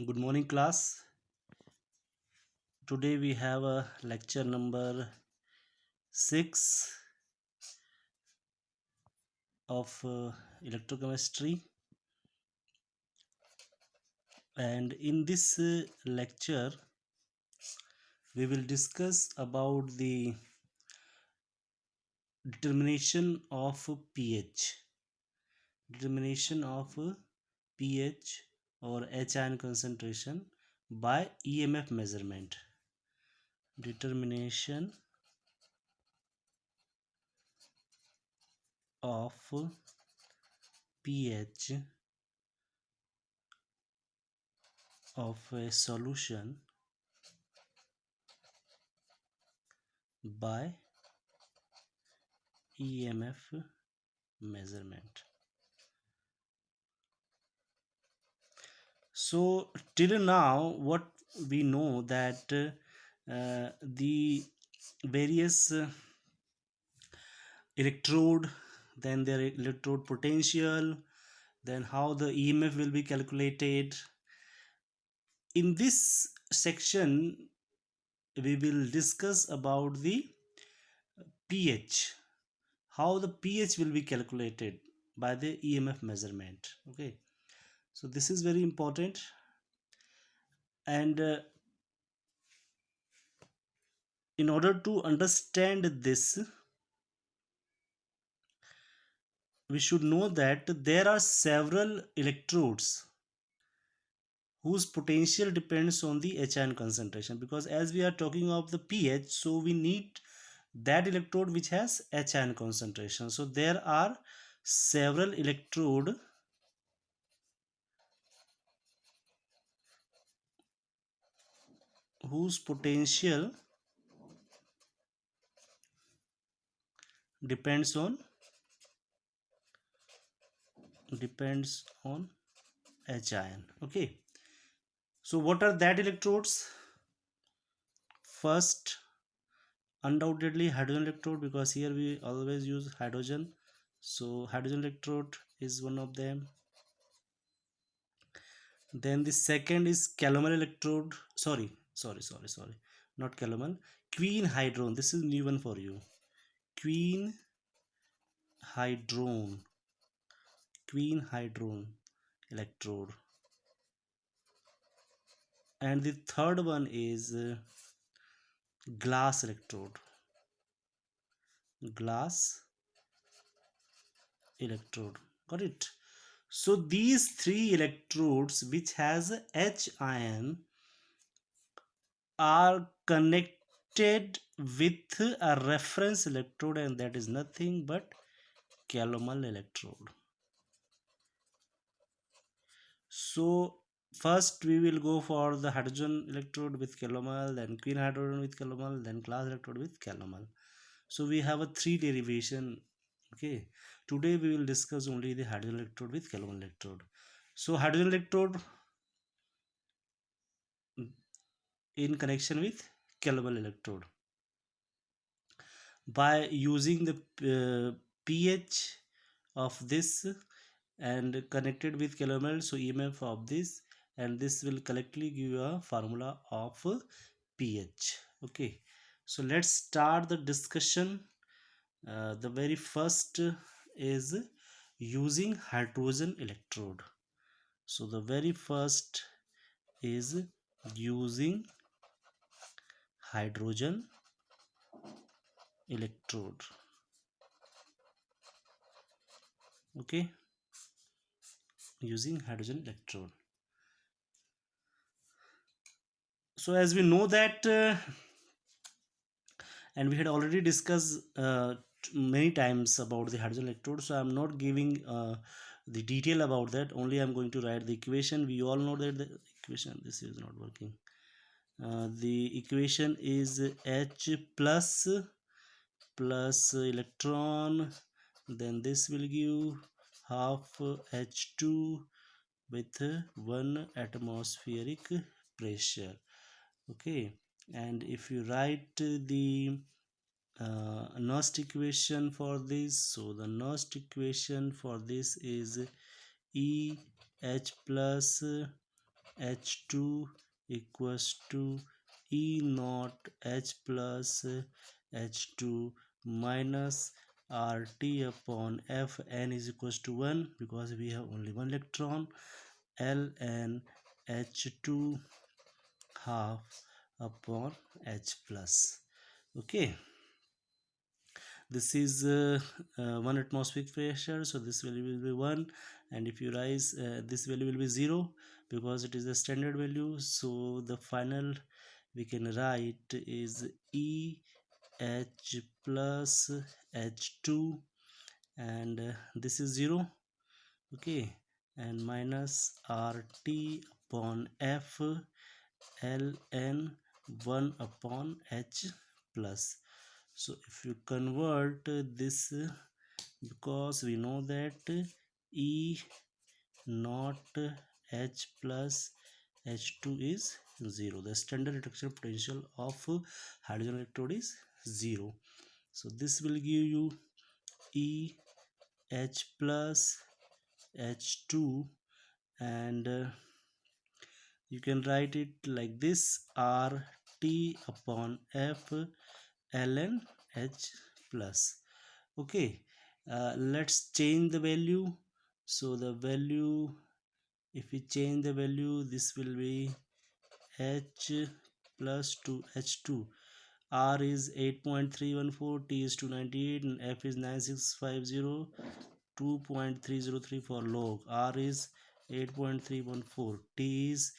Good morning, class. Today we have a lecture number 6 of electrochemistry, and in this lecture we will discuss about the determination of determination of pH or H ion concentration by EMF measurement. Determination of pH of a solution by EMF measurement. So till now what we know that the various electrode, then their electrode potential, then how the EMF will be calculated. In this section we will discuss about the pH, how the pH will be calculated by the EMF measurement. Okay, so this is very important, and in order to understand this, we should know that there are several electrodes whose potential depends on the H ion concentration, because as we are talking of the pH, so we need that electrode which has H ion concentration. So there are several electrode whose potential depends on H ion. Okay, so what are that electrodes? First, undoubtedly hydrogen electrode, because here we always use hydrogen, so hydrogen electrode is one of them. Then the second is calomel electrode, sorry, not calomel, quinhydrone. This is new one for you. Quinhydrone quinhydrone electrode. And the third one is glass electrode. Glass electrode, got it? So these three electrodes which has H ion are connected with a reference electrode, and that is nothing but calomel electrode. So first we will go for the hydrogen electrode with calomel, then quinhydrone with calomel, then glass electrode with calomel. So we have a three derivation. Okay, today we will discuss only the hydrogen electrode with calomel electrode. So hydrogen electrode in connection with calomel electrode, by using the pH of this and connected with calomel, so EMF of this, and this will collectively give you a formula of pH. Okay, so let's start the discussion. The very first is using hydrogen electrode. So the very first is using hydrogen electrode. Okay, using hydrogen electrode. So as we know that and we had already discussed many times about the hydrogen electrode, so I'm not giving the detail about that. Only I'm going to write the equation. We all know that the equation, this is not working. The equation is H plus electron, then this will give half H2 with 1 atmospheric pressure. Okay, and if you write the Nernst equation for this, so the Nernst equation for this is E H plus H2 equals to E naught H plus H2 minus RT upon F. N is equals to 1 because we have only one electron. Ln H2 half upon H plus. Okay, this is 1 atmospheric pressure, so this value will be 1, and if you rise this value will be 0 because it is the standard value. So the final we can write is E H plus H2, and this is 0. Okay, and minus RT upon F ln 1 upon H plus. So if you convert this, because we know that E naught H plus H2 is 0, the standard reduction potential of hydrogen electrode is 0. So this will give you E H plus H2, and you can write it like this: RT upon F ln H plus. Okay, let's change the value. So the value, if we change the value, this will be H plus 2 H2. R is 8.314, T is 298, and F is 9650, 2.303 for log. R is 8.314, T is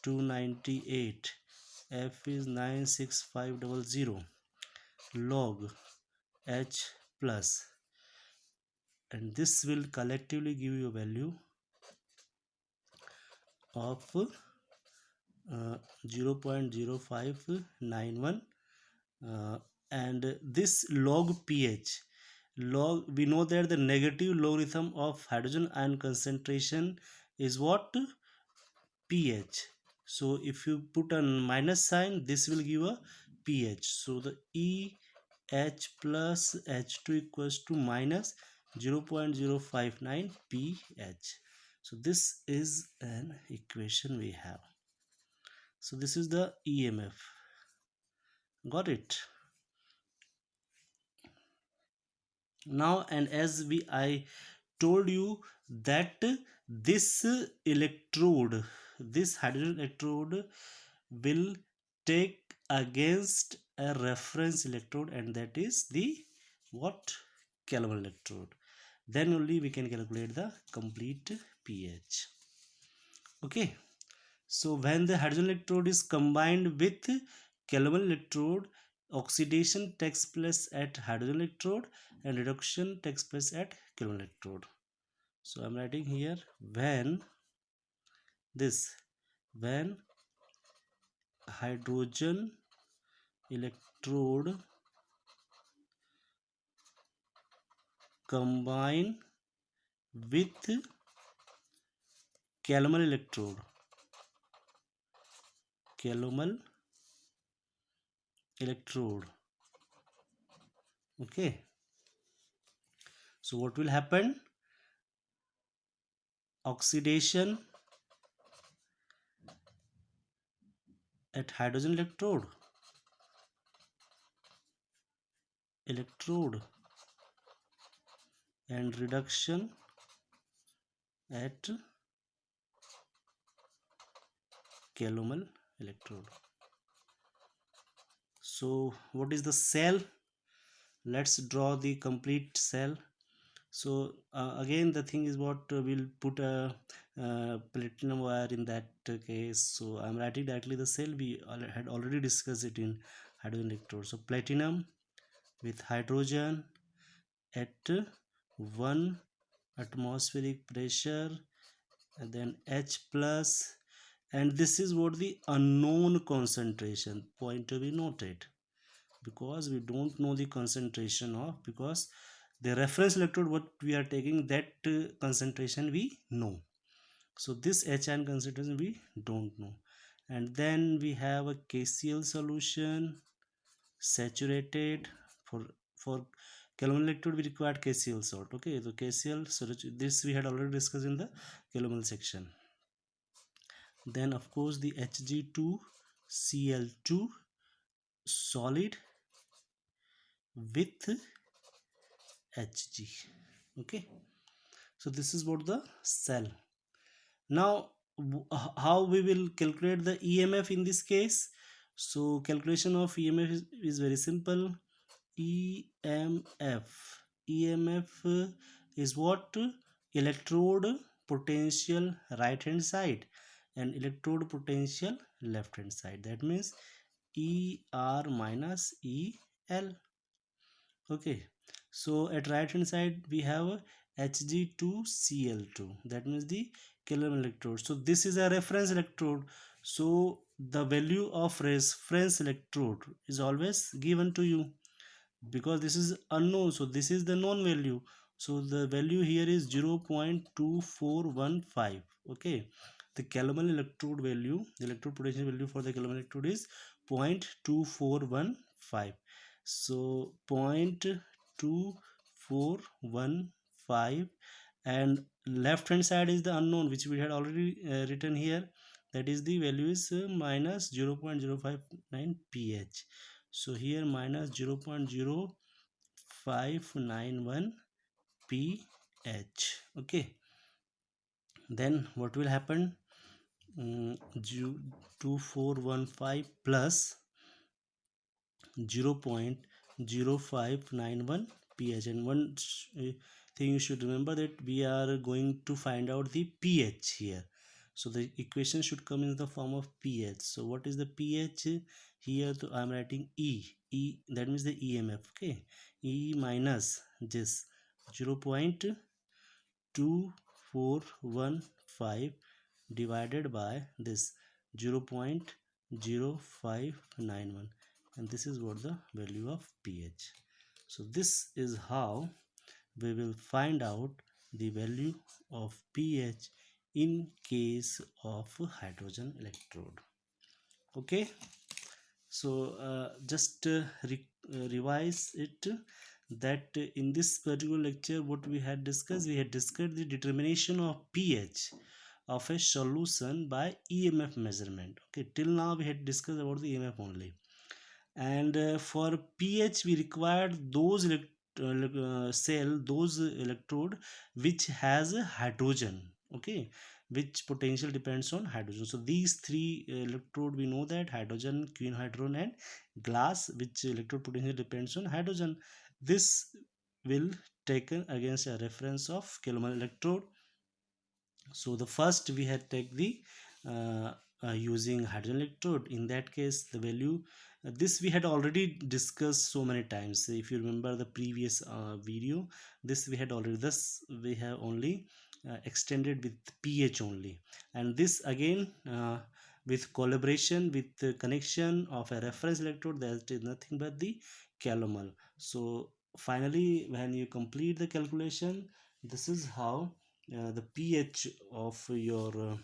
298, F is 96500, log H plus, and this will collectively give you a value of 0.0591, and this log pH, log, we know that the negative logarithm of hydrogen ion concentration is what? pH. So if you put a minus sign, this will give a pH. So the E H plus H2 equals to minus 0.059 pH. So this is an equation we have. So this is the EMF. Got it? Now, and as I told you that this electrode, this hydrogen electrode will take against a reference electrode, and that is the what? Calomel electrode. Then only we can calculate the complete pH. Okay, so when the hydrogen electrode is combined with Calomel electrode, oxidation takes place at hydrogen electrode and reduction takes place at Calomel electrode. So I'm writing here when hydrogen electrode combine with Calomel electrode, okay, so what will happen? Oxidation at hydrogen electrode and reduction at Calomel electrode. So what is the cell? Let's draw the complete cell. So again the thing is what we'll put a platinum wire in that case. So I'm writing directly the cell. We had already discussed it in hydrogen electrode. So platinum with hydrogen at 1 atmospheric pressure, and then H plus, and this is what the unknown concentration, point to be noted, because we don't know the concentration of, because the reference electrode what we are taking, that concentration we know. So this HN concentration we don't know. And then we have a KCl solution, saturated. For Calomel electrode we required KCl salt. Okay, so KCl, so this we had already discussed in the Calomel section. then of course the Hg2Cl2 solid with Hg. Okay, so this is what the cell. Now how we will calculate the EMF in this case? So calculation of EMF is very simple. EMF is what? Electrode potential right hand side and electrode potential left hand side. That means ER minus EL. Okay, so at right hand side we have Hg2Cl2, that means the calorimeter electrode. So this is a reference electrode, so the value of reference electrode is always given to you, because this is unknown, so this is the known value. So the value here is 0.2415. Okay, the calomel electrode value, the electrode potential value for the calomel electrode is 0.2415. So 0.2415, and left hand side is the unknown, which we had already written here. That is the value is minus 0.059 pH. So here minus 0.0591 pH. Okay, then what will happen? 2415 plus 0.0591 pH, and one thing you should remember, that we are going to find out the pH here, so the equation should come in the form of pH. So what is the pH here? So I'm writing E, that means the EMF. Okay, E minus this 0.2415 divided by this 0.0591, and this is what the value of pH. So this is how we will find out the value of pH in case of hydrogen electrode. Okay, so just revise it, that in this particular lecture what we had discussed, we had discussed the determination of pH of a solution by EMF measurement. Okay, till now we had discussed about the EMF only, and for pH we required those cell, those electrode which has a hydrogen. Okay, which potential depends on hydrogen. So these three electrode, we know that hydrogen, quinohydron and glass, which electrode potential depends on hydrogen. This will taken against a reference of calomel electrode. So the first we had take the uh, using hydrogen electrode. In that case the value, this we had already discussed so many times. If you remember the previous video, this we had already, this we have only extended with pH only, and this again with collaboration with the connection of a reference electrode, that is nothing but the calomel. So finally when you complete the calculation, this is how the pH of your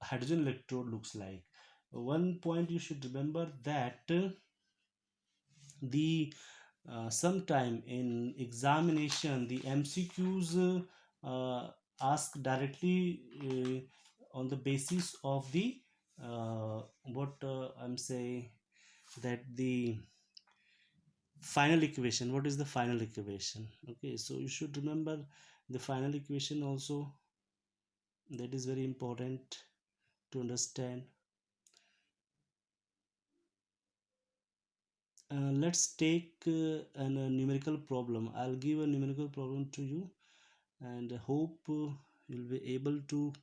hydrogen electrode looks like. One point you should remember, that the sometime in examination the MCQs ask directly on the basis of the what I'm saying, that the final equation. What is the final equation? Okay, so you should remember the final equation also, that is very important to understand. Let's take a numerical problem. I'll give a numerical problem to you, and hope you'll be able to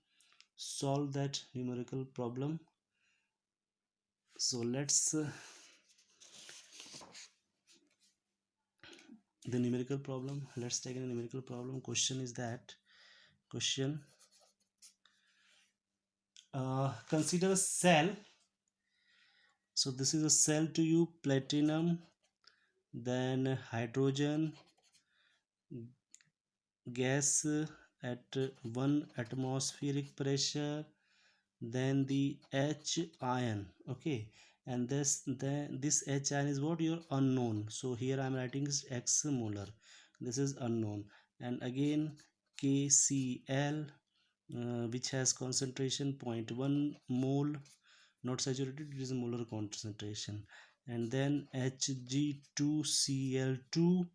solve that numerical problem. So let's the numerical problem. Let's take a numerical problem. Question is that question. Consider a cell. So this is a cell to you, platinum, then hydrogen gas at 1 atmospheric pressure, then the H ion. Okay, and this H ion is what? Your unknown. So here I'm writing is X molar, this is unknown. And again KCl, which has concentration 0.1 mole, not saturated, it is molar concentration, and then Hg2Cl2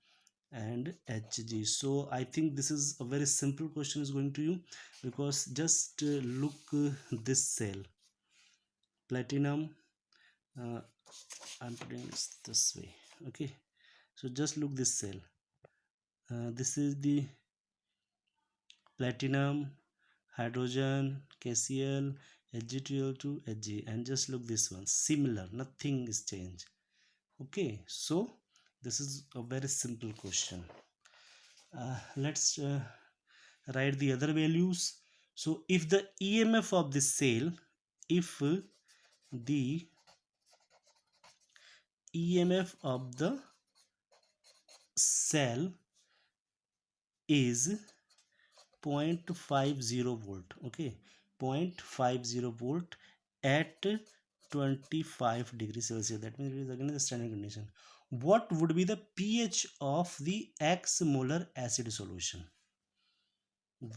and Hg. So I think this is a very simple question is going to you, because just look this cell, platinum, uh, I'm putting this way. Okay, so just look this cell, this is the platinum, hydrogen, KCl, Hg2L2, Hg, and just look this one, similar, nothing is changed. Okay, so this is a very simple question. Let's write the other values. So if the EMF of the cell, if the EMF of the cell is 0.50 volt, okay, 0.50 volt at 25 degrees Celsius, that means it is again the standard condition. What would be the pH of the X molar acid solution?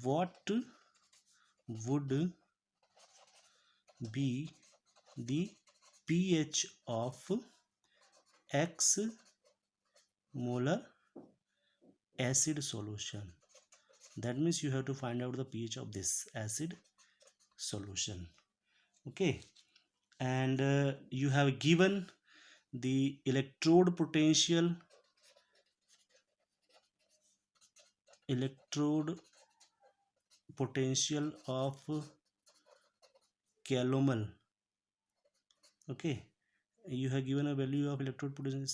What would be the pH of X molar acid solution? That means you have to find out the pH of this acid solution. Okay, and you have given the electrode potential, electrode potential of calomel. Okay, you have given a value of electrode potential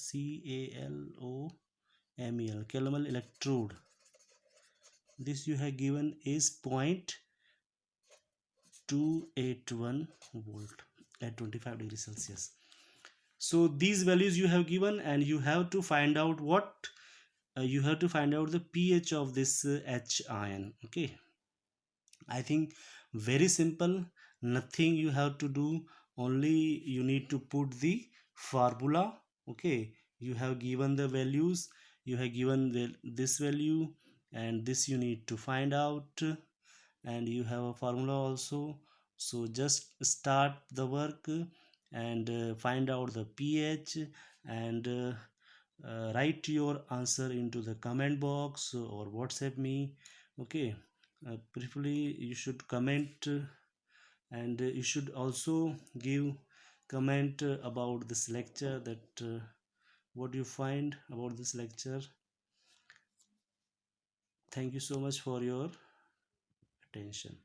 CALOMEL, calomel electrode. This you have given is 0.281 volt at 25 degrees Celsius. So these values you have given, and you have to find out what you have to find out the pH of this H ion. Okay, I think very simple, nothing you have to do, only you need to put the formula. Okay, you have given the values, you have given this value, and this you need to find out, and you have a formula also. So just start the work and find out the pH, and write your answer into the comment box or WhatsApp me. Okay, preferably you should comment, and you should also give comment about this lecture, that what you find about this lecture. Thank you so much for your attention.